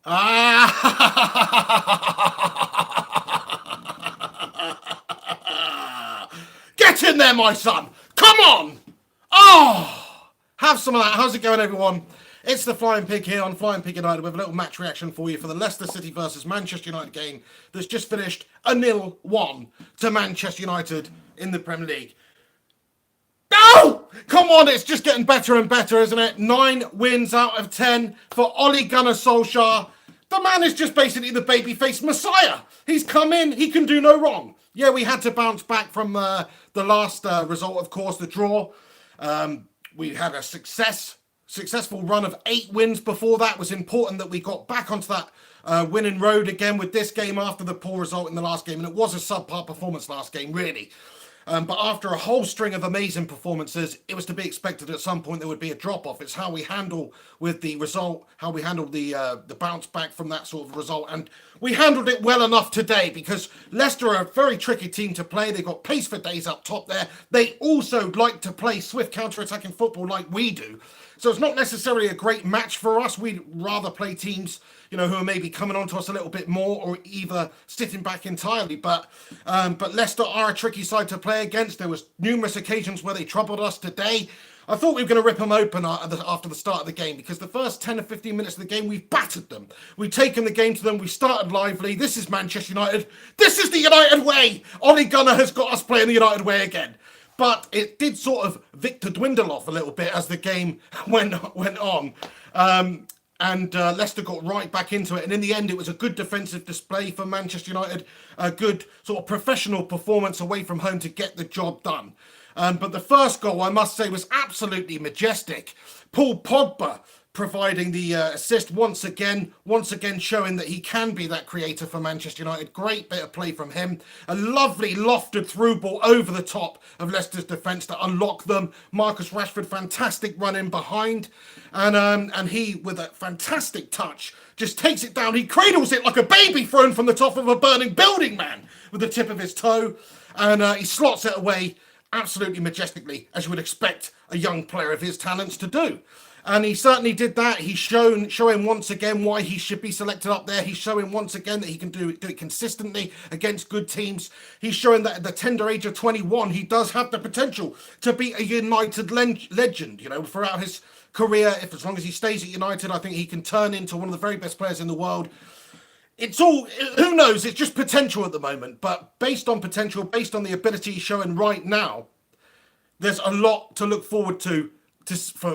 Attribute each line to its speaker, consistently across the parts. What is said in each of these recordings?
Speaker 1: Ah! Get in there, my son! Come on! Oh! Have some of that. How's it going, everyone? It's the Flying Pig here on Flying Pig United with a little match reaction for you for the Leicester City versus Manchester United game that's just finished a 0-1 to Manchester United in the Premier League. No! Come on, it's just getting better and better, isn't it? 9 wins out of 10 for Ole Gunnar Solskjaer. The man is just basically the babyface messiah. He's come in, he can do no wrong. Yeah, we had to bounce back from the last result, of course, the draw. We had a successful run of 8 wins before that. It was important that we got back onto that winning road again with this game after the poor result in the last game. And it was a subpar performance last game, really. But after a whole string of amazing performances, it was to be expected at some point there would be a drop-off. It's how we handle with the result, how we handle the bounce back from that sort of result. And we handled it well enough today because Leicester are a very tricky team to play. They've got pace for days up top there. They also like to play swift counter-attacking football like we do. So it's not necessarily a great match for us. We'd rather play teams, who are maybe coming onto us a little bit more or either sitting back entirely. But Leicester are a tricky side to play against. There was numerous occasions where they troubled us today. I thought we were going to rip them open after the start of the game because the first 10 or 15 minutes of the game, we've battered them. We've taken the game to them. We started lively. This is Manchester United. This is the United way. Ole Gunnar has got us playing the United way again. But it did sort of Victor dwindle off a little bit as the game went on. And Leicester got right back into it. And in the end, it was a good defensive display for Manchester United. A good sort of professional performance away from home to get the job done. But the first goal, I must say, was absolutely majestic. Paul Pogba providing the assist once again showing that he can be that creator for Manchester United. Great bit of play from him. A lovely lofted through ball over the top of Leicester's defence to unlock them. Marcus Rashford, fantastic run in behind. And he, with a fantastic touch, just takes it down. He cradles it like a baby thrown from the top of a burning building, man, with the tip of his toe. And he slots it away absolutely majestically, as you would expect a young player of his talents to do. And he certainly did that. He's showing once again why he should be selected up there. He's showing once again that he can do it consistently against good teams. He's showing that at the tender age of 21, he does have the potential to be a United legend, throughout his career. As long as he stays at United, I think he can turn into one of the very best players in the world. It's all, who knows, it's just potential at the moment. But based on potential, based on the ability he's showing right now, there's a lot to look forward to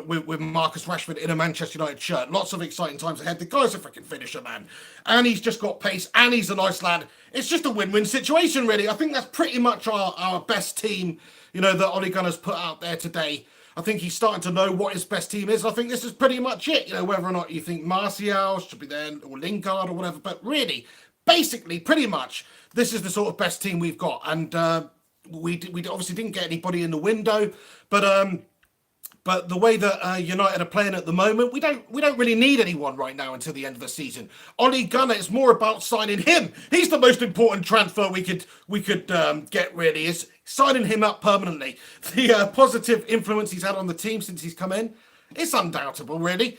Speaker 1: with Marcus Rashford in a Manchester United shirt. Lots of exciting times ahead. The guy's a freaking finisher, man. And he's just got pace, and he's a nice lad. It's just a win-win situation, really. I think that's pretty much our best team, that Ole Gunnar's put out there today. I think he's starting to know what his best team is. I think this is pretty much it. Whether or not you think Martial should be there, or Lingard, or whatever. But really, basically, pretty much, this is the sort of best team we've got. And we obviously didn't get anybody in the window, but the way that United are playing at the moment, we don't really need anyone right now until the end of the season. Ole Gunnar, it's more about signing him. He's the most important transfer we could get, really, is signing him up permanently. The positive influence he's had on the team since he's come in, it's undoubtable, really.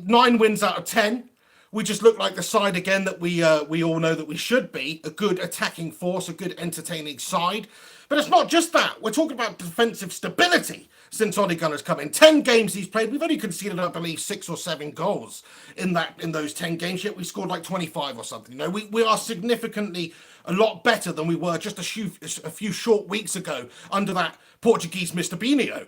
Speaker 1: 9 wins out of 10. We just look like the side again that we all know that we should be. A good attacking force, a good entertaining side. But it's not just that. We're talking about defensive stability since Ole Gunnar's come in. 10 games he's played. We've only conceded, I believe, 6 or 7 goals in those 10 games. Yet we scored like 25 or something. We are significantly a lot better than we were just a few short weeks ago under that Portuguese Mr. Binho.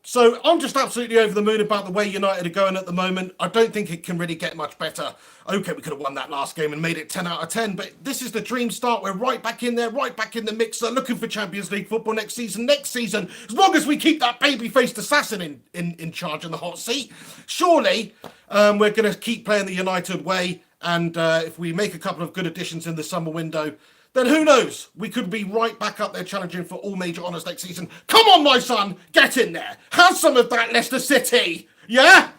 Speaker 1: So I'm just absolutely over the moon about the way United are going at the moment. I don't think it can really get much better. Okay, we could have won that last game and made it 10 out of 10, but this is the dream start. We're right back in there, right back in the mixer, looking for Champions League football next season. As long as we keep that baby-faced assassin in charge in the hot seat, surely we're going to keep playing the United way. And if we make a couple of good additions in the summer window, then who knows? We could be right back up there challenging for all major honours next season. Come on, my son, get in there. Have some of that, Leicester City. Yeah?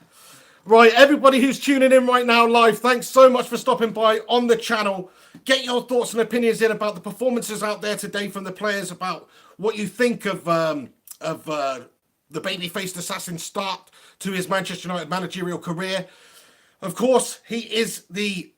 Speaker 1: Right, everybody who's tuning in right now live, thanks so much for stopping by on the channel. Get your thoughts and opinions in about the performances out there today from the players, about what you think of the baby-faced assassin start to his Manchester United managerial career. Of course, he is the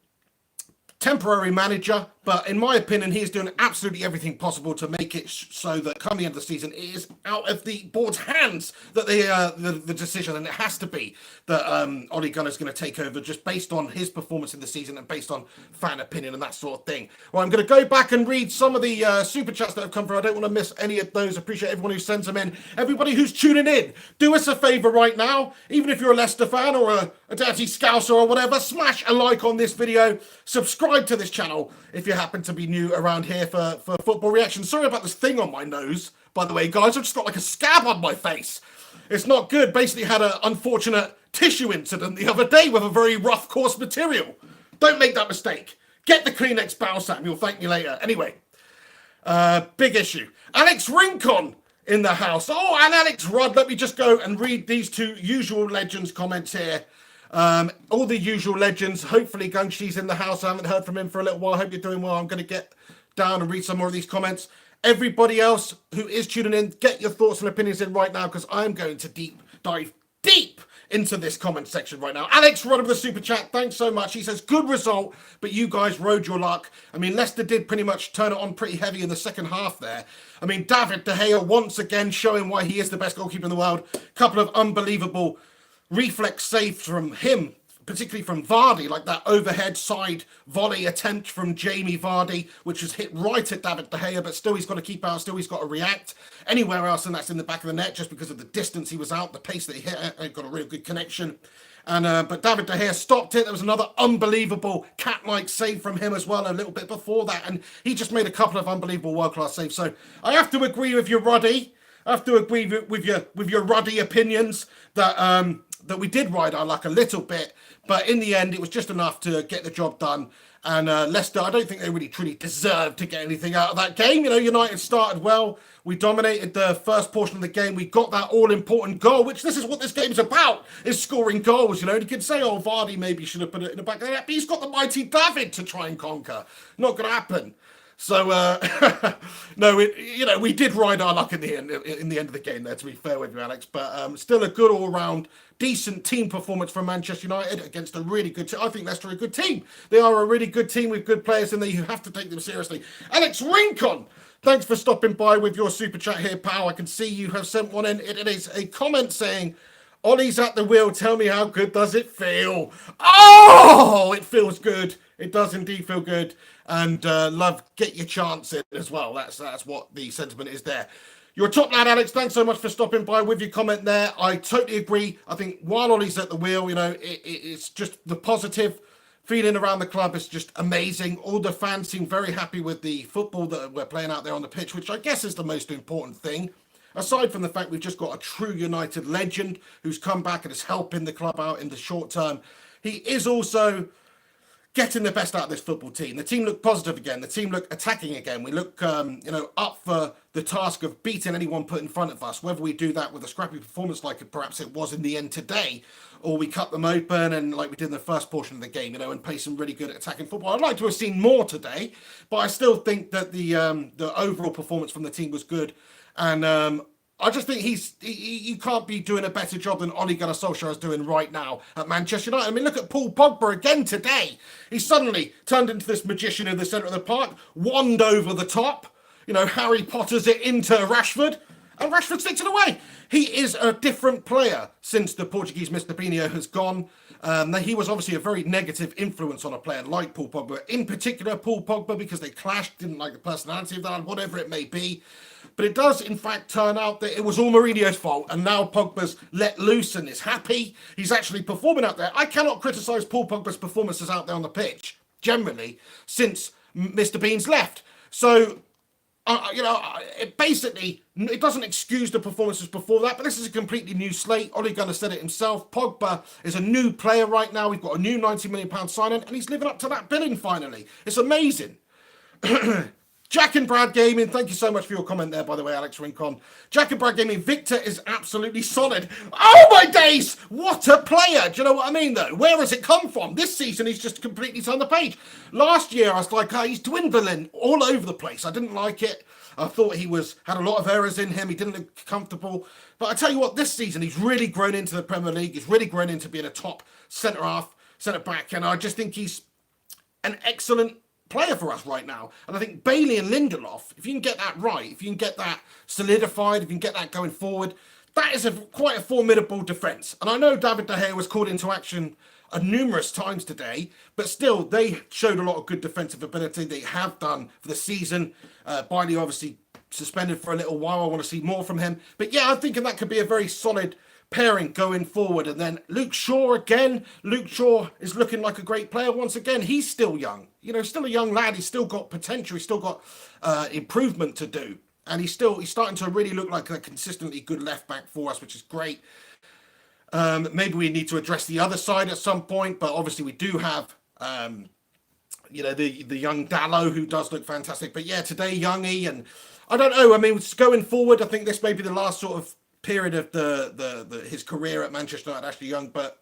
Speaker 1: temporary manager, but in my opinion, he is doing absolutely everything possible to make it so that come the end of the season, it is out of the board's hands that the decision, and it has to be that Ole Gunnar is going to take over just based on his performance in the season and based on fan opinion and that sort of thing. Well, I'm going to go back and read some of the super chats that have come through. I don't want to miss any of those. Appreciate everyone who sends them in. Everybody who's tuning in, do us a favour right now, even if you're a Leicester fan or a dirty Scouser or whatever, smash a like on this video, subscribe to this channel if you happen to be new around here for football reaction. Sorry about this thing on my nose, by the way, guys. I've just got like a scab on my face. It's not good. Basically had an unfortunate tissue incident the other day with a very rough, coarse material. Don't make that mistake. Get the Kleenex Balsam. You'll thank me later. Anyway, big issue. Alex Rincon in the house. Oh, and Alex Rudd. Let me just go and read these two usual legends comments here. All the usual legends. Hopefully Gungshi's in the house. I haven't heard from him for a little while. I hope you're doing well. I'm going to get down and read some more of these comments. Everybody else who is tuning in, get your thoughts and opinions in right now, because I'm going to dive deep into this comment section right now. Alex Rudd of the super chat, thanks so much. He says, good result, but you guys rode your luck. I mean, Leicester did pretty much turn it on pretty heavy in the second half there. I mean, David De Gea once again showing why he is the best goalkeeper in the world. Couple of unbelievable reflex saves from him, particularly from Vardy, like that overhead side volley attempt from Jamie Vardy, which was hit right at David De Gea, but still he's got to keep out, still he's got to react. Anywhere else, and that's in the back of the net, just because of the distance he was out, the pace that he hit, got a real good connection. And but David De Gea stopped it. There was another unbelievable cat-like save from him as well a little bit before that, and he just made a couple of unbelievable world-class saves. So I have to agree with you, Ruddy. I have to agree with your Ruddy opinions that we did ride our luck a little bit, but in the end, it was just enough to get the job done. And Leicester, I don't think they really truly deserved to get anything out of that game. You know, United started well. We dominated the first portion of the game. We got that all-important goal, which this is what this game's about, is scoring goals. You know, you could say, oh, Vardy maybe should have put it in the back of the net, but he's got the mighty David to try and conquer. Not going to happen. So, no, we did ride our luck in the end of the game there, to be fair with you, Alex. But still a good all-round, decent team performance from Manchester United against a really good team. I think Leicester are a good team. They are a really good team with good players in there. You have to take them seriously. Alex Rincon, thanks for stopping by with your super chat here, pal. I can see you have sent one in. It is a comment saying, Ollie's at the wheel. Tell me, how good does it feel? Oh, it feels good. It does indeed feel good. And love, get your chance in as well. That's what the sentiment is there. You're a top lad, Alex. Thanks so much for stopping by with your comment there. I totally agree. I think while Ollie's at the wheel, you know, it's just the positive feeling around the club is just amazing. All the fans seem very happy with the football that we're playing out there on the pitch, which I guess is the most important thing. Aside from the fact we've just got a true United legend who's come back and is helping the club out in the short term, he is also getting the best out of this football team. The team look positive again. The team look attacking again. We look, up for the task of beating anyone put in front of us, whether we do that with a scrappy performance like perhaps it was in the end today, or we cut them open and like we did in the first portion of the game, and play some really good attacking football. I'd like to have seen more today, but I still think that the overall performance from the team was good. And I just think you can't be doing a better job than Ole Gunnar Solskjaer is doing right now at Manchester United. I mean, look at Paul Pogba again today. He suddenly turned into this magician in the centre of the park, wand over the top, Harry Potter's it into Rashford, and Rashford sticks it away. He is a different player since the Portuguese Mr. Pinho has gone. He was obviously a very negative influence on a player like Paul Pogba, in particular Paul Pogba, because they clashed, didn't like the personality of that, whatever it may be. But it does, in fact, turn out that it was all Mourinho's fault, and now Pogba's let loose and is happy. He's actually performing out there. I cannot criticise Paul Pogba's performances out there on the pitch, generally, since Mr. Bean's left. So, it doesn't excuse the performances before that, but this is a completely new slate. Ole Gunnar said it himself. Pogba is a new player right now. We've got a new £90 million signing, and he's living up to that billing finally. It's amazing. Jack and Brad Gaming, thank you so much for your comment there, by the way, Alex Rincon. Jack and Brad Gaming, Victor is absolutely solid. Oh, my days! What a player! Do you know what I mean, though? Where has it come from? This season, he's just completely turned the page. Last year, I was like, he's dwindling all over the place. I didn't like it. I thought he had a lot of errors in him. He didn't look comfortable. But I tell you what, this season, he's really grown into the Premier League. He's really grown into being a top centre-half, centre-back, and I just think he's an excellent player for us right now. And I think Bailey and Lindelof, if you can get that right, if you can get that solidified, if you can get that going forward, that is quite a formidable defence. And I know David De Gea was called into action numerous times today, but still, they showed a lot of good defensive ability. They have done for the season. Bailey obviously suspended for a little while. I want to see more from him. But yeah, I'm thinking that could be a very solid pairing going forward. And then Luke Shaw again. Luke Shaw is looking like a great player once again. He's still young. You know, still a young lad. He's still got potential. He's still got improvement to do. And he's starting to really look like a consistently good left back for us, which is great. Maybe we need to address the other side at some point, but obviously we do have, you know, the young Dallo, who does look fantastic. But yeah, today Youngie, and I don't know. I mean, going forward, I think this may be the last sort of period of his career at Manchester United, Ashley Young, but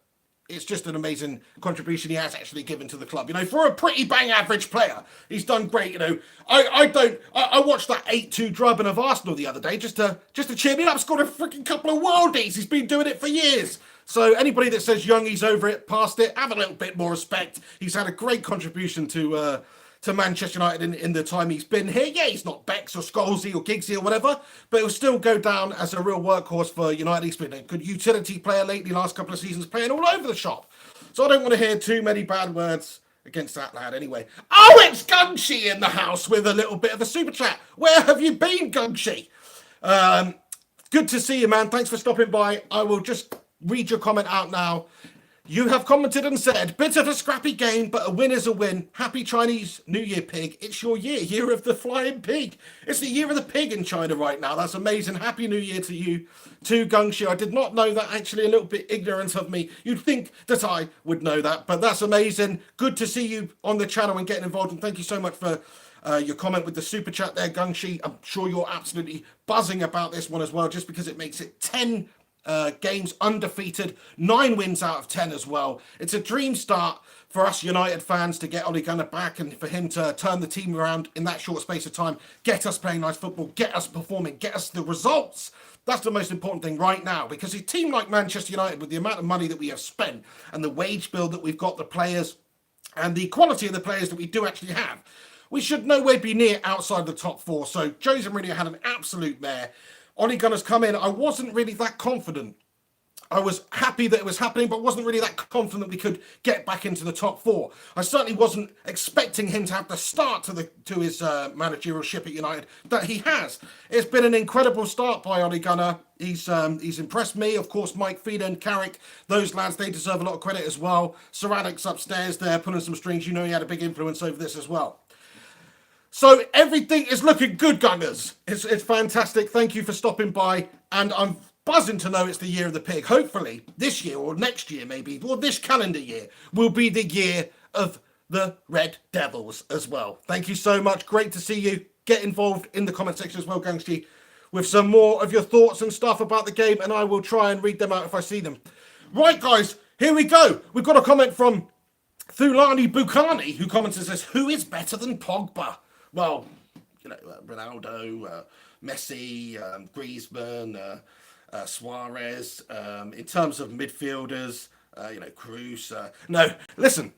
Speaker 1: it's just an amazing contribution he has actually given to the club. You know, for a pretty bang average player, he's done great. You know, I watched that 8-2 drubbing of Arsenal the other day just to cheer me up. Scored a freaking couple of worldies. He's been doing it for years. So anybody that says Youngie's over it, past it, have a little bit more respect. He's had a great contribution to Manchester United in the time he's been here. Yeah, he's not Bex or Scholesy or Giggsy or whatever, but he'll still go down as a real workhorse for United. He's been a good utility player lately, last couple of seasons, playing all over the shop. So I don't want to hear too many bad words against that lad anyway. Oh, it's Gungshi in the house with a little bit of a super chat. Where have you been, Gungshi? Good to see you, man. Thanks for stopping by. I will just read your comment out now. You have commented and said, bit of a scrappy game, but a win is a win. Happy Chinese New Year, pig. It's your year of the flying pig. It's the year of the pig in China right now. That's amazing. Happy New Year to you, too, Gungshi. I did not know that, actually, a little bit ignorant of me. You'd think that I would know that, but that's amazing. Good to see you on the channel and getting involved, and thank you so much for your comment with the super chat there, Gungshi. I'm sure you're absolutely buzzing about this one as well, just because it makes it 10 games undefeated, 9 wins out of 10 as well. It's a dream start for us United fans to get Ole Gunnar back and for him to turn the team around in that short space of time, get us playing nice football, get us performing, get us the results. That's the most important thing right now, because a team like Manchester United, with the amount of money that we have spent and the wage bill that we've got, the players and the quality of the players that we do actually have, we should nowhere be near outside the top 4. So Jose Mourinho had an absolute mare. Ole Gunnar's come in. I wasn't really that confident. I was happy that it was happening, but wasn't really that confident we could get back into the top 4. I certainly wasn't expecting him to have the start to his managerial ship at United that he has. It's been an incredible start by Ole Gunnar. He's impressed me. Of course, Mike Phelan, Carrick, those lads, they deserve a lot of credit as well. Saradic's upstairs there pulling some strings. You know, he had a big influence over this as well. So everything is looking good, Gunners. It's fantastic. Thank you for stopping by. And I'm buzzing to know it's the year of the pig. Hopefully this year or next year maybe, or this calendar year, will be the year of the Red Devils as well. Thank you so much. Great to see you. Get involved in the comment section as well, Gangsti, with some more of your thoughts and stuff about the game. And I will try and read them out if I see them. Right, guys, here we go. We've got a comment from Thulani Bukhani, who comments and says, who is better than Pogba? Well, you know, Ronaldo, Messi, Griezmann, Suarez. In terms of midfielders, you know, Cruz. No, listen,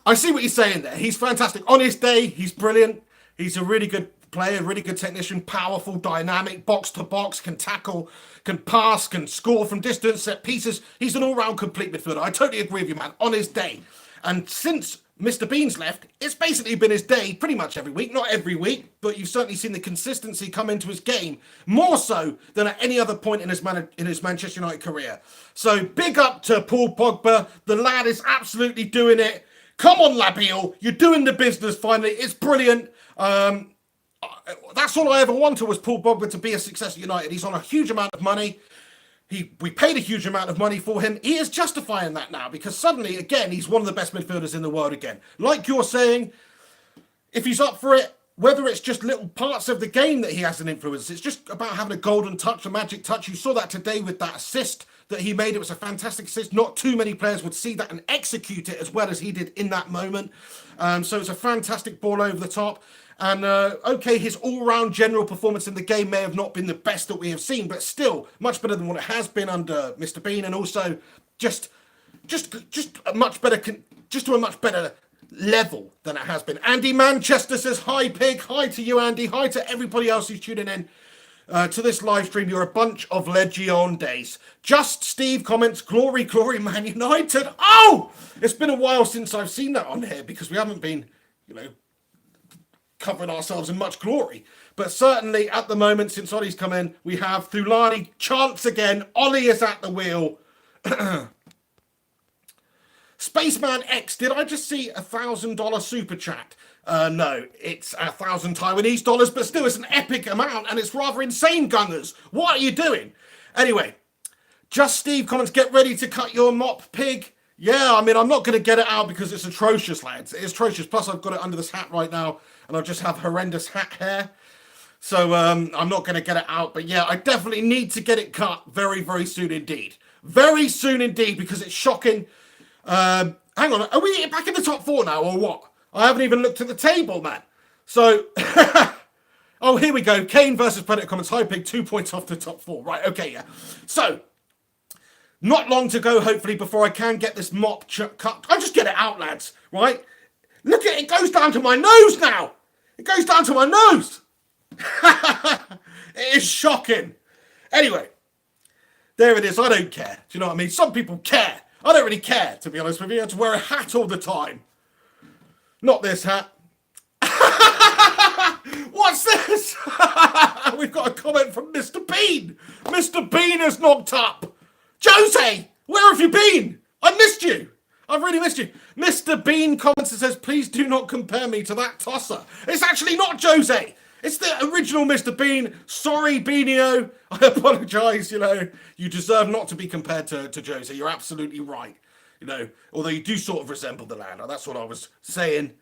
Speaker 1: I see what you're saying there. He's fantastic. On his day, he's brilliant. He's a really good player, really good technician, powerful, dynamic, box to box, can tackle, can pass, can score from distance, set pieces. He's an all-round complete midfielder. I totally agree with you, man, on his day. And since Mr. Bean's left, it's basically been his day pretty much every week. Not every week, but you've certainly seen the consistency come into his game, more so than at any other point in his Manchester United career. So big up to Paul Pogba. The lad is absolutely doing it. Come on, Labiel. You're doing the business finally. It's brilliant. That's all I ever wanted, was Paul Pogba to be a success at United. He's on a huge amount of money. We paid a huge amount of money for him. He is justifying that now, because suddenly, again, he's one of the best midfielders in the world again. Like you're saying, if he's up for it, whether it's just little parts of the game that he has an influence, it's just about having a golden touch, a magic touch. You saw that today with that assist that he made. It was a fantastic assist. Not too many players would see that and execute it as well as he did in that moment. So it's a fantastic ball over the top. And, okay, his all-round general performance in the game may have not been the best that we have seen, but still much better than what it has been under Mr. Bean, and also just a much better just to a much better level than it has been. Andy Manchester says, hi, Pig. Hi to you, Andy. Hi to everybody else who's tuning in to this live stream. You're a bunch of Legiondes. Just Steve comments, glory, glory, Man United. Oh, it's been a while since I've seen that on here because we haven't been, covering ourselves in much glory. But certainly at the moment, since Ollie's come in, we have Thulani chance again. Ollie is at the wheel. Spaceman X, did I just see $1,000 super chat? No, it's 1,000 Taiwanese dollars, but still it's an epic amount and it's rather insane, Gungers. What are you doing? Anyway, Just Steve comments, get ready to cut your mop, Pig. Yeah, I mean, I'm not going to get it out because it's atrocious, lads. It's atrocious. Plus, I've got it under this hat right now and I just have horrendous hat hair. So I'm not going to get it out. But yeah, I definitely need to get it cut very, very soon indeed. Very soon indeed, because it's shocking. Hang on, are we back in the top 4 now or what? I haven't even looked at the table, man. So, oh, here we go. Kane versus Predator comments. Hi, Pig, 2 points off the top 4. Right, okay, yeah. So, not long to go, hopefully, before I can get this mop cut. I'll just get it out, lads, right? Look at it. It goes down to my nose now. It goes down to my nose. It is shocking. Anyway, there it is. I don't care. Do you know what I mean? Some people care. I don't really care, to be honest with you. I have to wear a hat all the time. Not this hat. What's this? We've got a comment from Mr. Bean. Mr. Bean has knocked up. Jose, where have you been? I missed you. I've really missed you. Mr. Bean comments and says, please do not compare me to that tosser. It's actually not Jose. It's the original Mr. Bean. Sorry, Beanio. I apologise, You deserve not to be compared to Jose. You're absolutely right. Although you do sort of resemble the lad. That's what I was saying.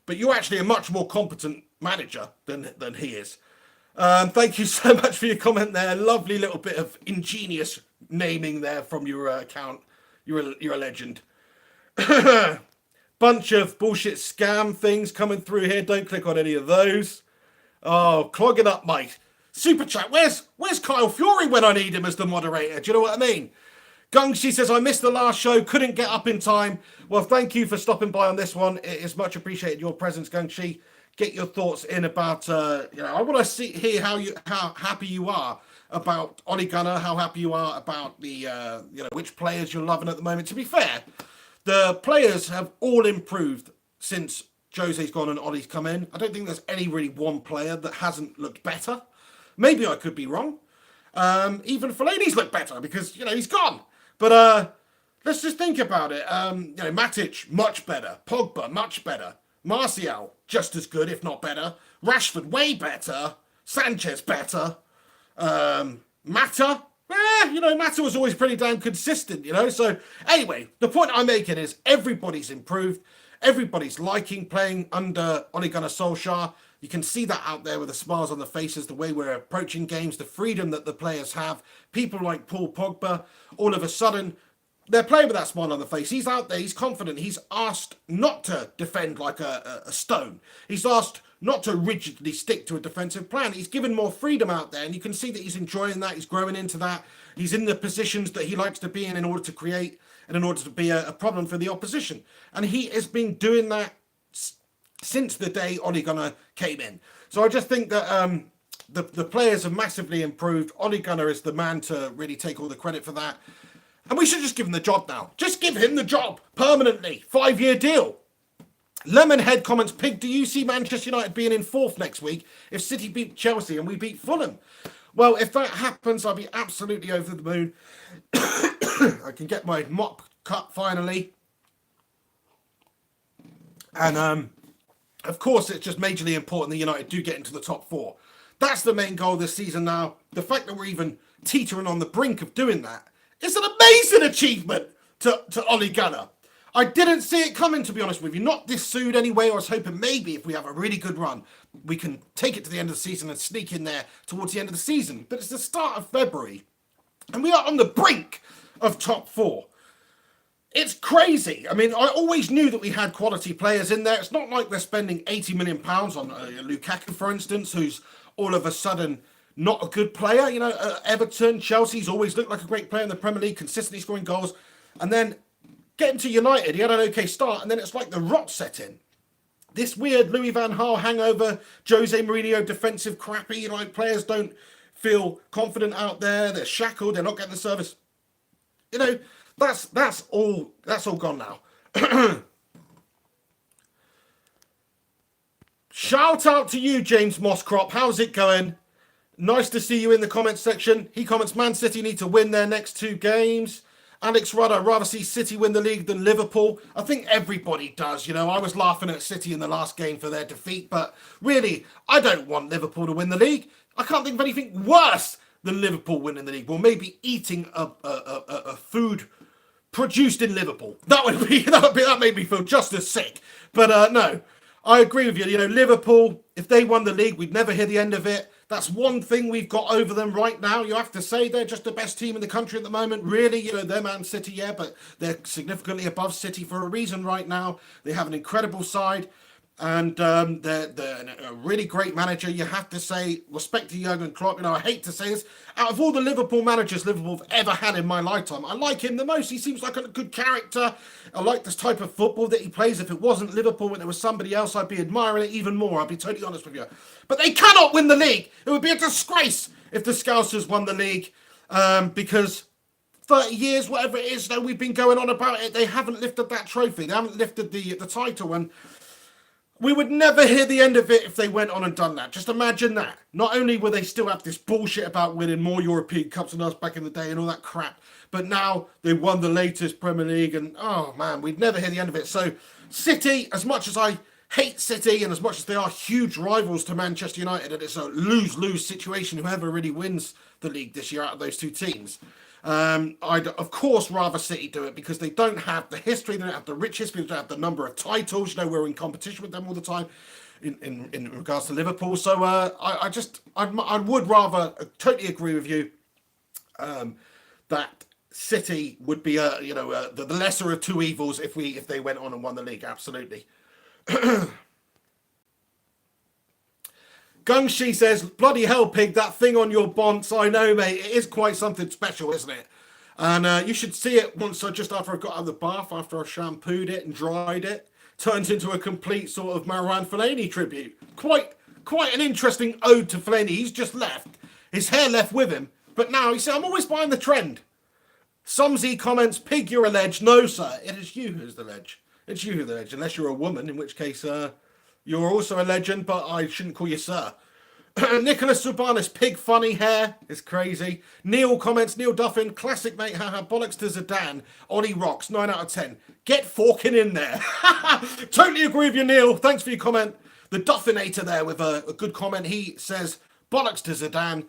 Speaker 1: But you're actually a much more competent manager than he is. Thank you so much for your comment there. Lovely little bit of ingenious naming there from your account. You're a legend. Bunch of bullshit scam things coming through here. Don't click on any of those. Oh, clogging up, mate. Super chat. Where's Kyle Fury when I need him as the moderator? Do you know what I mean? Gungshi says, I missed the last show, couldn't get up in time. Well, thank you for stopping by on this one. It is much appreciated, your presence, Gungshi. Get your thoughts in about, I want to hear how happy you are about Ole Gunnar, how happy you are about the, which players you're loving at the moment. To be fair, the players have all improved since Jose's gone and Ollie's come in. I don't think there's any really one player that hasn't looked better. Maybe I could be wrong. Even Fellaini's looked better because, he's gone. But let's just think about it. Matic, much better. Pogba, much better. Martial, just as good, if not better. Rashford, way better. Sanchez, better. Mata, Mata was always pretty damn consistent, So, anyway, the point I'm making is everybody's improved. Everybody's liking playing under Ole Gunnar Solskjaer. You can see that out there with the smiles on the faces, the way we're approaching games, the freedom that the players have. People like Paul Pogba, all of a sudden, they're playing with that smile on the face. He's out there, he's confident. He's asked not to defend like a stone. He's asked not to rigidly stick to a defensive plan. He's given more freedom out there, and you can see that he's enjoying that. He's growing into that. He's in the positions that he likes to be in order to create and in order to be a problem for the opposition. And he has been doing that since the day Ole Gunnar came in. So I just think that the players have massively improved. Ole Gunnar is the man to really take all the credit for that. And we should just give him the job now. Just give him the job permanently. 5-year deal. Lemonhead comments, Pig, do you see Manchester United being in 4th next week if City beat Chelsea and we beat Fulham? Well, if that happens, I'll be absolutely over the moon. I can get my mop cut finally. And, of course, it's just majorly important that United do get into the top 4. That's the main goal this season now. The fact that we're even teetering on the brink of doing that is an amazing achievement to Ole Gunnar. I didn't see it coming, to be honest with you. Not this soon anyway. I was hoping maybe if we have a really good run, we can take it to the end of the season and sneak in there towards the end of the season. But it's the start of February, and we are on the brink of top 4. It's crazy. I mean, I always knew that we had quality players in there. It's not like we're spending £80 million on Lukaku, for instance, who's all of a sudden not a good player. Everton, Chelsea's always looked like a great player in the Premier League, consistently scoring goals. And then getting to United, he had an okay start, and then it's like the rot set in. This weird Louis van Gaal hangover, Jose Mourinho defensive crappy, like players don't feel confident out there, they're shackled, they're not getting the service. You know, that's all gone now. Shout out to you, James Mosscrop. How's it going? Nice to see you in the comments section. He comments, Man City need to win their next 2 games. Alex Rudd, I'd rather see City win the league than Liverpool. I think everybody does. You know, I was laughing at City in the last game for their defeat, but really, I don't want Liverpool to win the league. I can't think of anything worse than Liverpool winning the league. Well, maybe eating a food produced in Liverpool. That made me feel just as sick. But no, I agree with you. You know, Liverpool, if they won the league, we'd never hear the end of it. That's one thing we've got over them right now. You have to say they're just the best team in the country at the moment. Really, you know, they're Man City, yeah, but they're significantly above City for a reason right now. They have an incredible side, and they're a really great manager. You have to say, respect to Jurgen Klopp. You know, I hate to say this. Out of all the Liverpool managers Liverpool have ever had in my lifetime, I like him the most. He seems like a good character. I like this type of football that he plays. If it wasn't Liverpool and it was somebody else, I'd be admiring it even more. I'll be totally honest with you. But they cannot win the league. It would be a disgrace if the Scousers won the league, because 30 years, whatever it is, though, we've been going on about it. They haven't lifted that trophy. They haven't lifted the title, and we would never hear the end of it if they went on and done that. Just imagine that. Not only will they still have this bullshit about winning more European Cups than us back in the day and all that crap, but now they won the latest Premier League, and oh man, we'd never hear the end of it. So City, as much as I hate City and as much as they are huge rivals to Manchester United, and it's a lose-lose situation, whoever really wins the league this year out of those 2 teams, I'd of course rather City do it, because they don't have the history, they don't have the rich history, they don't have the number of titles. You know, we're in competition with them all the time in regards to Liverpool. So I would rather totally agree with you that City would be the lesser of 2 evils if they went on and won the league. Absolutely. Gungshi says, bloody hell, Pig, that thing on your bonds. I know, mate, it is quite something special, isn't it? And you should see it once, just after I got out of the bath, after I shampooed it and dried it. Turns into a complete sort of Marouane Fellaini tribute. Quite an interesting ode to Fellaini. He's just left. His hair left with him. But now he said, I'm always behind the trend. Sumsy comments, Pig, you're a ledge. No, sir, it is you who's the ledge. It's you who's the ledge, unless you're a woman, in which case you're also a legend, but I shouldn't call you sir. Nicholas Subanis, Pig funny hair. It's crazy. Neil comments, Neil Duffin, classic mate, haha, bollocks to Zidane. Ollie rocks, 9 out of 10. Get forking in there. Totally agree with you, Neil. Thanks for your comment. The Duffinator there with a good comment. He says, bollocks to Zidane.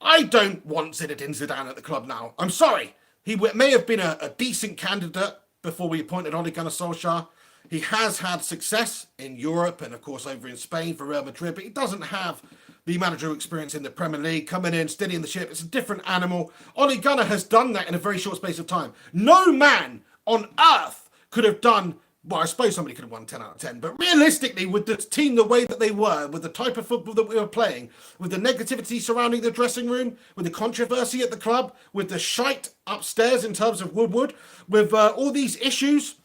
Speaker 1: I don't want Zinedine Zidane at the club now. I'm sorry. He may have been a decent candidate before we appointed Ole Gunnar Solskjaer. He has had success in Europe and, of course, over in Spain for Real Madrid, but he doesn't have the managerial experience in the Premier League, coming in, steadying the ship. It's a different animal. Ole Gunnar has done that in a very short space of time. No man on earth could have done, well, I suppose somebody could have won 10 out of 10, but realistically, with the team the way that they were, with the type of football that we were playing, with the negativity surrounding the dressing room, with the controversy at the club, with the shite upstairs in terms of Woodward, with all these issues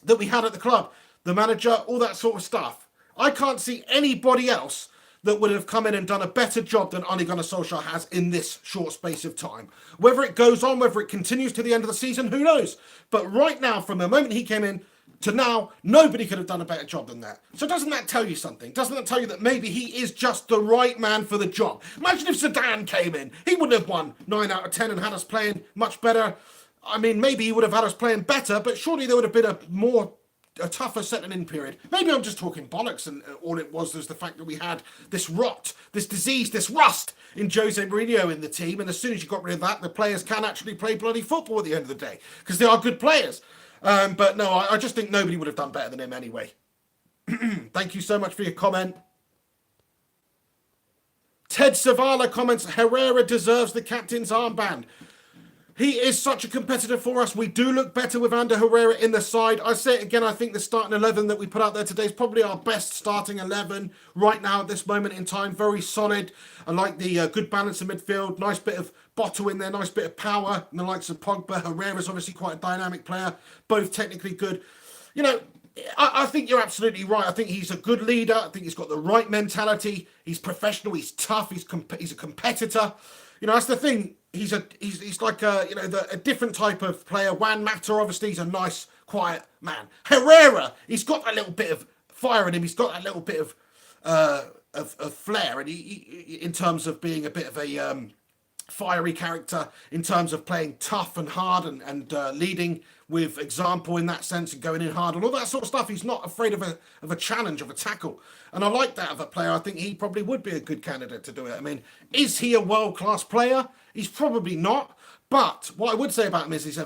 Speaker 1: that we had at the club, the manager, all that sort of stuff. I can't see anybody else that would have come in and done a better job than Ole Gunnar Solskjaer has in this short space of time. Whether it goes on, whether it continues to the end of the season, who knows? But right now, from the moment he came in to now, nobody could have done a better job than that. So doesn't that tell you something? Doesn't that tell you that maybe he is just the right man for the job? Imagine if Zidane came in. He wouldn't have won 9 out of 10 and had us playing much better. I mean, maybe he would have had us playing better, but surely there would have been a tougher settling in period. Maybe I'm just talking bollocks, and all it was the fact that we had this rot, this disease, this rust in Jose Mourinho in the team, and as soon as you got rid of that, the players can actually play bloody football at the end of the day, because they are good players. But no, I just think nobody would have done better than him anyway. Thank you so much for your comment. Ted Savala comments, Herrera deserves the captain's armband. He is such a competitor for us. We do look better with Ander Herrera in the side. I say it again, I think the starting 11 that we put out there today is probably our best starting 11 right now at this moment in time. Very solid. I like the good balance in midfield. Nice bit of bottle in there, nice bit of power. And the likes of Pogba. Herrera's obviously quite a dynamic player. Both technically good. You know, I think you're absolutely right. I think he's a good leader. I think he's got the right mentality. He's professional. He's tough. He's a competitor. You know, that's the thing. He's like a different type of player. Juan Mata, obviously, he's a nice, quiet man. Herrera, he's got that little bit of fire in him. He's got that little bit of flair, and he in terms of being a bit of a fiery character, in terms of playing tough and hard and leading with example in that sense and going in hard and all that sort of stuff. He's not afraid of a challenge, of a tackle. And I like that of a player. I think he probably would be a good candidate to do it. I mean, is he a world-class player? He's probably not. But what I would say about him is he's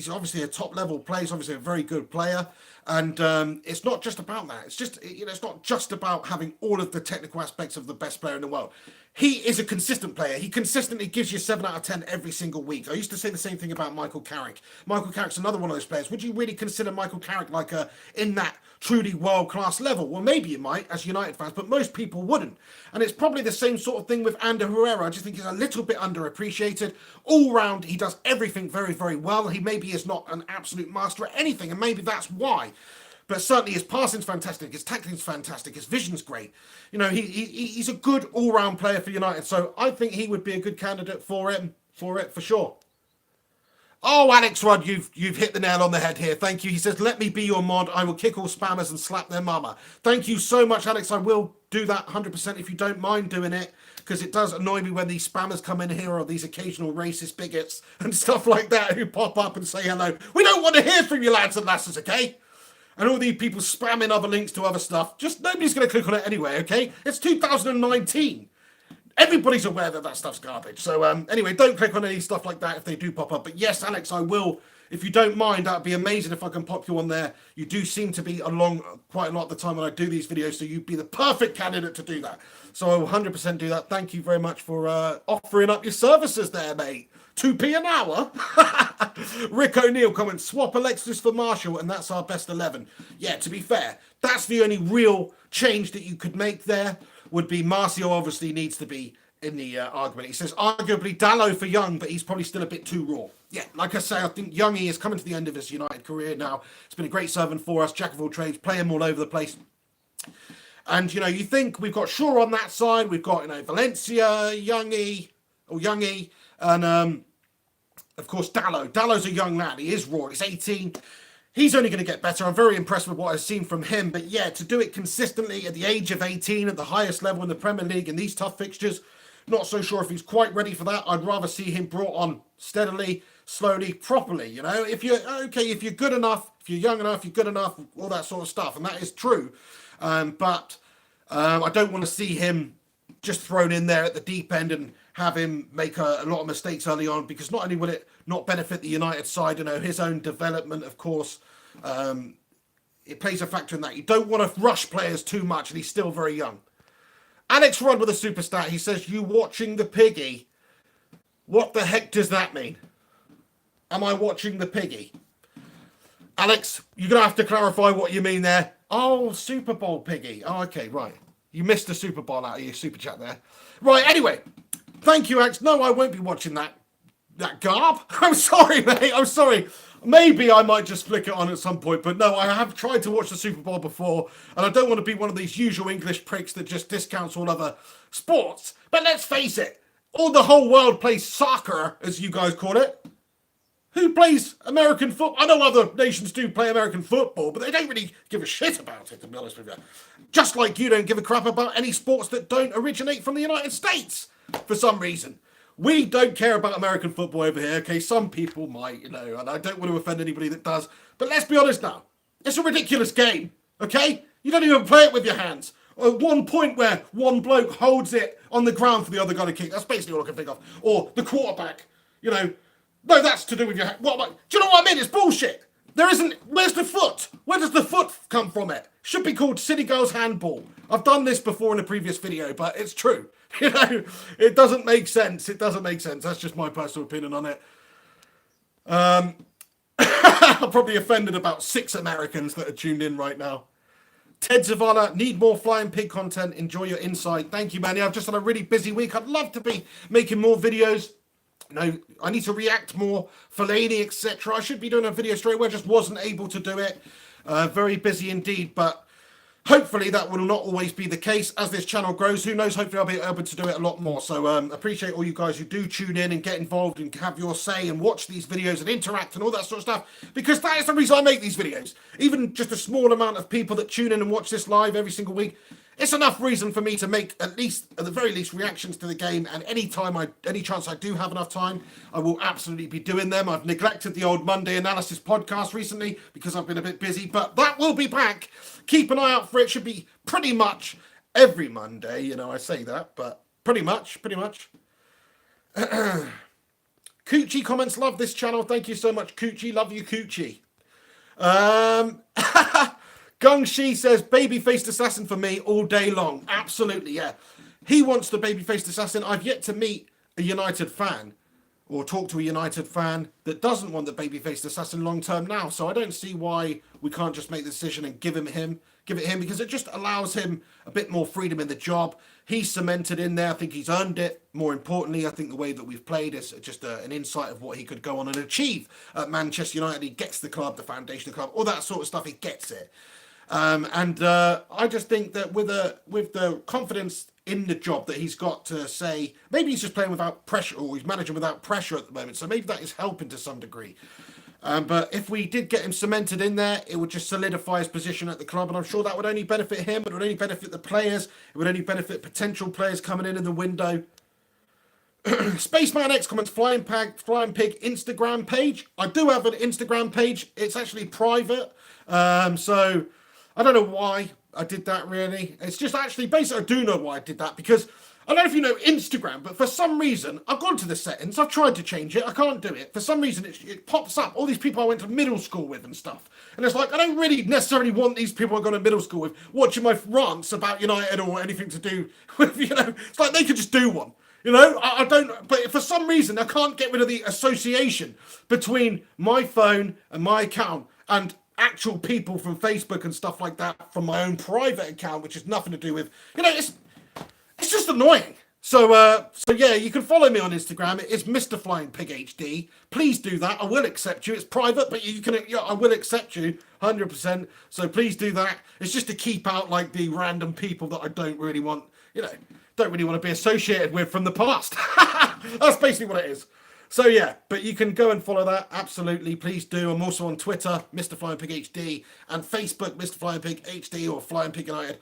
Speaker 1: obviously a top-level player. He's obviously a very good player. And it's not just about that. It's just, it's not just about having all of the technical aspects of the best player in the world. He is a consistent player. He consistently gives you 7 out of 10 every single week. I used to say the same thing about Michael Carrick. Michael Carrick's another one of those players. Would you really consider Michael Carrick like in that truly world-class level? Well, maybe you might as United fans, but most people wouldn't. And it's probably the same sort of thing with Ander Herrera. I just think he's a little bit underappreciated. All round, he does everything very, very well. He maybe is not an absolute master at anything, and maybe that's why. But certainly his passing's fantastic, his tackling's fantastic, his vision's great. You know, he's a good all-round player for United. So I think he would be a good candidate for it, for sure. Oh, Alex Rudd, you've hit the nail on the head here. Thank you. He says, let me be your mod. I will kick all spammers and slap their mama. Thank you so much, Alex. I will do that 100% if you don't mind doing it, because it does annoy me when these spammers come in here, or these occasional racist bigots and stuff like that who pop up and say hello. We don't want to hear from you, lads and lasses, okay? And all these people spamming other links to other stuff. Just nobody's going to click on it anyway, okay? It's 2019. Everybody's aware that that stuff's garbage. So anyway, don't click on any stuff like that if they do pop up. But yes, Alex, I will. If you don't mind, that'd be amazing if I can pop you on there. You do seem to be along quite a lot of the time when I do these videos, so you'd be the perfect candidate to do that. So I will 100% do that. Thank you very much for offering up your services there, mate. 2p an hour? Rick O'Neill comments, swap Alexis for Marshall, and that's our best 11. Yeah, to be fair, that's the only real change that you could make there, would be Martial obviously needs to be in the argument. He says, arguably Dalot for Young, but he's probably still a bit too raw. Yeah, like I say, I think Youngie is coming to the end of his United career now. It's been a great servant for us, jack of all trades, play him all over the place. And, you know, you think we've got Shaw on that side, we've got, you know, Valencia, Youngie, and, of course, Dalot. Dalot's a young lad. He is raw. He's 18. He's only going to get better. I'm very impressed with what I've seen from him. But, yeah, to do it consistently at the age of 18, at the highest level in the Premier League in these tough fixtures, not so sure if he's quite ready for that. I'd rather see him brought on steadily, slowly, properly. You know, if you're good enough, if you're young enough, you're good enough, all that sort of stuff. And that is true. But I don't want to see him just thrown in there at the deep end and have him make a lot of mistakes early on, because not only will it not benefit the United side, you know, his own development, of course, it plays a factor in that. You don't want to rush players too much, and he's still very young. Alex Rudd with a super stat. He says, you watching the piggy? What the heck does that mean? Am I watching the piggy? Alex, you're going to have to clarify what you mean there. Oh, Super Bowl piggy. Oh, okay, right. You missed the Super Bowl out of your super chat there. Right, anyway. Thank you, Alex. No, I won't be watching that garb. I'm sorry, mate. I'm sorry. Maybe I might just flick it on at some point. But no, I have tried to watch the Super Bowl before. And I don't want to be one of these usual English pricks that just discounts all other sports. But let's face it. All the whole world plays soccer, as you guys call it. Who plays American football? I know other nations do play American football, but they don't really give a shit about it, to be honest with you. Just like you don't give a crap about any sports that don't originate from the United States, for some reason. We don't care about American football over here, okay? Some people might, you know, and I don't want to offend anybody that does. But let's be honest now. It's a ridiculous game, okay? You don't even play it with your hands. At one point where one bloke holds it on the ground for the other guy to kick. That's basically all I can think of. Or the quarterback, you know. No, that's to do with your hand. What? Do you know what I mean? It's bullshit. There isn't. Where's the foot? Where does the foot come from? It should be called City Girls Handball. I've done this before in a previous video, but it's true. You know, it doesn't make sense. It doesn't make sense. That's just my personal opinion on it. I'm probably offended about 6 Americans that are tuned in right now. Ted Zavala, need more Flying Pig content. Enjoy your insight. Thank you, Manny. I've just had a really busy week. I'd love to be making more videos. No, I need to react more. Fellaini, etc. I should be doing a video straight away. I just wasn't able to do it. Very busy indeed, but hopefully that will not always be the case as this channel grows. Who knows? Hopefully I'll be able to do it a lot more. So appreciate all you guys who do tune in and get involved and have your say and watch these videos and interact and all that sort of stuff. Because that is the reason I make these videos. Even just a small amount of people that tune in and watch this live every single week, it's enough reason for me to make at the very least, reactions to the game. And any chance I do have enough time, I will absolutely be doing them. I've neglected the old Monday analysis podcast recently because I've been a bit busy, but that will be back. Keep an eye out for it. Should be pretty much every Monday. You know, I say that, but pretty much. Coochie comments, love this channel. Thank you so much, Coochie. Love you, Coochie. Gung Shi says, baby-faced assassin for me all day long. Absolutely, yeah. He wants the baby-faced assassin. I've yet to meet a United fan or talk to a United fan that doesn't want the baby-faced assassin long-term now. So I don't see why we can't just make the decision and give it him, because it just allows him a bit more freedom in the job. He's cemented in there. I think he's earned it. More importantly, I think the way that we've played is just an insight of what he could go on and achieve at Manchester United. He gets the club, the foundation of the club, all that sort of stuff. He gets it. I just think that with the confidence in the job that he's got to say, maybe he's just playing without pressure, or he's managing without pressure at the moment. So maybe that is helping to some degree. But if we did get him cemented in there, it would just solidify his position at the club. And I'm sure that would only benefit him. It would only benefit the players. It would only benefit potential players coming in the window. Spaceman X comments, Flying Pig Instagram page. I do have an Instagram page. It's actually private. So I don't know why I did that, really. It's just actually, basically, I do know why I did that, because I don't know if you know Instagram, but for some reason, I've gone to the settings, I've tried to change it, I can't do it. For some reason, it pops up, all these people I went to middle school with and stuff. And it's like, I don't really necessarily want these people I've gone to middle school with watching my rants about United or anything to do with, it's like they could just do one. I don't, but for some reason, I can't get rid of the association between my phone and my account and actual people from Facebook and stuff like that from my own private account, which has nothing to do with, it's just annoying. So yeah, you can follow me on Instagram. It is Mr. Flying Pig HD. Please do that. I will accept you. It's private, but I will accept you 100%. So please do that. It's just to keep out like the random people that I don't really want, don't really want to be associated with from the past. That's basically what it is. So yeah, but you can go and follow that. Absolutely, please do. I'm also on Twitter, Mr. Flying Pig HD, and Facebook, Mr. Flying Pig HD or Flying Pig United.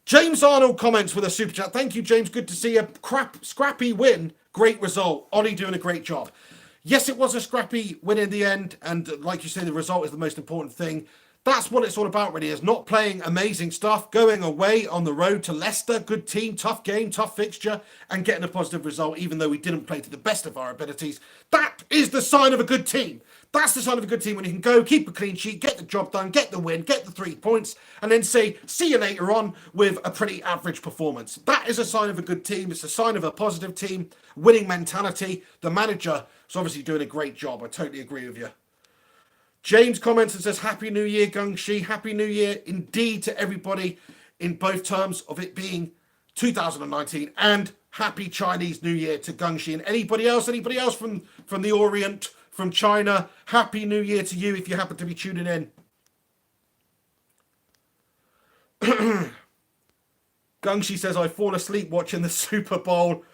Speaker 1: James Arnold comments with a super chat. Thank you, James. Good to see you. Scrappy win. Great result. Ollie doing a great job. Yes, it was a scrappy win in the end, and like you say, the result is the most important thing. That's what it's all about, really, is not playing amazing stuff, going away on the road to Leicester, good team, tough game, tough fixture, and getting a positive result, even though we didn't play to the best of our abilities. That is the sign of a good team. That's the sign of a good team, when you can go, keep a clean sheet, get the job done, get the win, get the 3 points, and then say, see you later on with a pretty average performance. That is a sign of a good team. It's a sign of a positive team, winning mentality. The manager is obviously doing a great job. I totally agree with you. James comments and says, Happy New Year, Gung Shi. Happy New Year indeed to everybody, in both terms of it being 2019 and Happy Chinese New Year to Gung Shi. And anybody else from the Orient, from China, Happy New Year to you if you happen to be tuning in. Gung Shi says, I fall asleep watching the Super Bowl.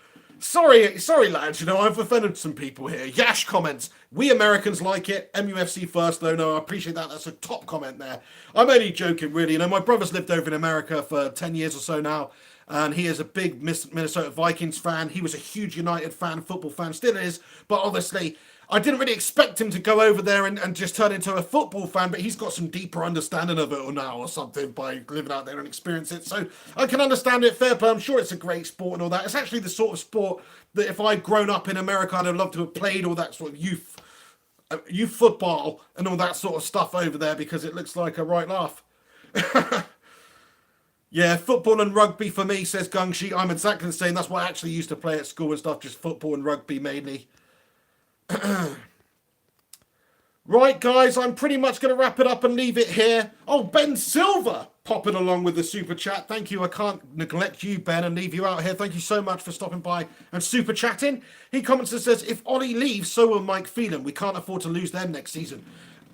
Speaker 1: Sorry, lads, I've offended some people here. Yash comments, we Americans like it. MUFC first, though. No, I appreciate that. That's a top comment there. I'm only joking, really. My brother's lived over in America for 10 years or so now, and he is a big Minnesota Vikings fan. He was a huge United fan, football fan, still is, but obviously I didn't really expect him to go over there and just turn into a football fan, but he's got some deeper understanding of it now or something by living out there and experience it. So I can understand it, fair play. I'm sure it's a great sport and all that. It's actually the sort of sport that if I'd grown up in America, I'd have loved to have played all that sort of youth football and all that sort of stuff over there, because it looks like a right laugh. Yeah, football and rugby for me, says Gung Shi. I'm exactly the same. That's what I actually used to play at school and stuff, just football and rugby mainly. Right, guys, I'm pretty much going to wrap it up and leave it here. Oh, Ben Silver popping along with the super chat. Thank you. I can't neglect you, Ben, and leave you out here. Thank you so much for stopping by and super chatting. He comments and says, if Ollie leaves, so will Mike Phelan. We can't afford to lose them next season.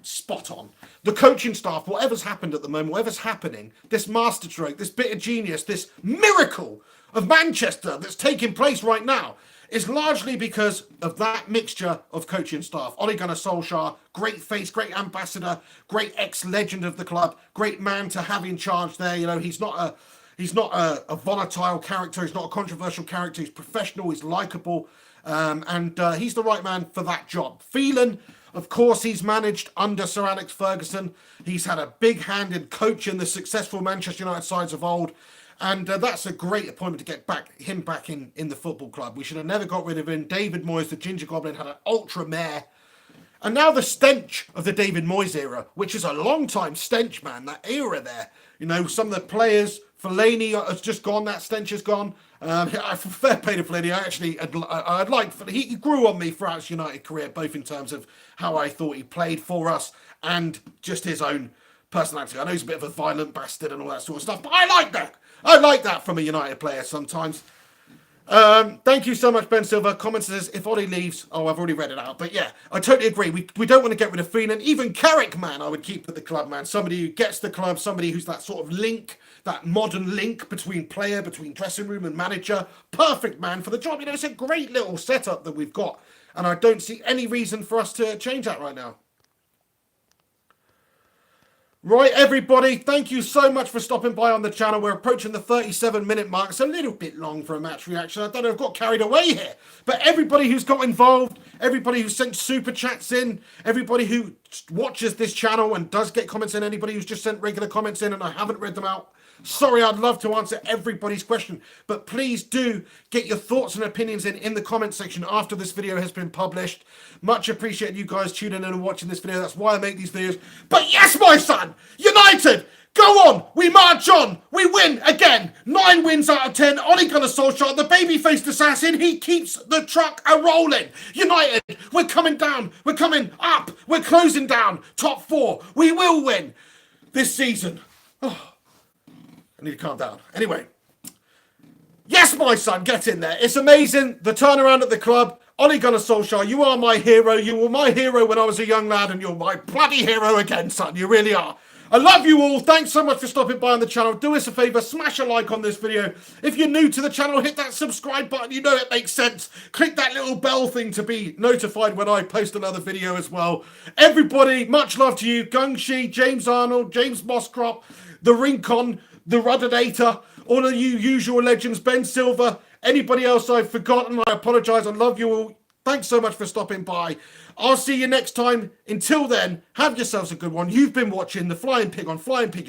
Speaker 1: Spot on. The coaching staff, whatever's happened at the moment, whatever's happening, this masterstroke, this bit of genius, this miracle of Manchester that's taking place right now is largely because of that mixture of coaching staff. Ole Gunnar Solskjaer, great face, great ambassador, great ex-legend of the club, great man to have in charge there. You know, he's not a volatile character. He's not a controversial character. He's professional. He's likable. And he's the right man for that job. Phelan, of course, he's managed under Sir Alex Ferguson. He's had a big hand in coaching the successful Manchester United sides of old. And that's a great appointment to get him back in the football club. We should have never got rid of him. David Moyes, the Ginger Goblin, had an ultra mare. And now the stench of the David Moyes era, which is a long time stench, man, that era there. You know, some of the players, Fellaini has just gone, that stench is gone. Fair play to Fellaini. I'd like, he grew on me throughout his United career, both in terms of how I thought he played for us and just his own personality. I know he's a bit of a violent bastard and all that sort of stuff, but I like that. I like that from a United player sometimes. Thank you so much, Ben Silver. Comment says, if Ollie leaves... Oh, I've already read it out. But yeah, I totally agree. We don't want to get rid of Phelan. Even Carrick, man, I would keep at the club, man. Somebody who gets the club, somebody who's that sort of link, that modern link between player, between dressing room and manager. Perfect man for the job. You know, it's a great little setup that we've got. And I don't see any reason for us to change that right now. Right, everybody, thank you so much for stopping by on the channel. We're approaching the 37-minute mark. It's a little bit long for a match reaction. I don't know, I've got carried away here. But everybody who's got involved, everybody who sent super chats in, everybody who watches this channel and does get comments in, anybody who's just sent regular comments in and I haven't read them out, sorry, I'd love to answer everybody's question. But please do get your thoughts and opinions in the comment section after this video has been published. Much appreciate you guys tuning in and watching this video. That's why I make these videos. But yes, my son, United, go on. We march on. We win again. 9 wins out of 10. Ole Gunnar Solskjaer, the baby-faced assassin. He keeps the truck a-rolling. United, we're coming down. We're coming up. We're closing down. Top 4. We will win this season. Oh. I need to calm down. Anyway. Yes, my son, get in there. It's amazing. The turnaround at the club. Ole Gunnar Solskjaer, you are my hero. You were my hero when I was a young lad, and you're my bloody hero again, son. You really are. I love you all. Thanks so much for stopping by on the channel. Do us a favour, smash a like on this video. If you're new to the channel, hit that subscribe button. You know it makes sense. Click that little bell thing to be notified when I post another video as well. Everybody, much love to you. Gung Shi, James Arnold, James Mosscrop, The Rincon, The Rudderdator, all of you usual legends, Ben Silver, anybody else I've forgotten, I apologise. I love you all. Thanks so much for stopping by. I'll see you next time. Until then, have yourselves a good one. You've been watching The Flying Pig on Flying Pig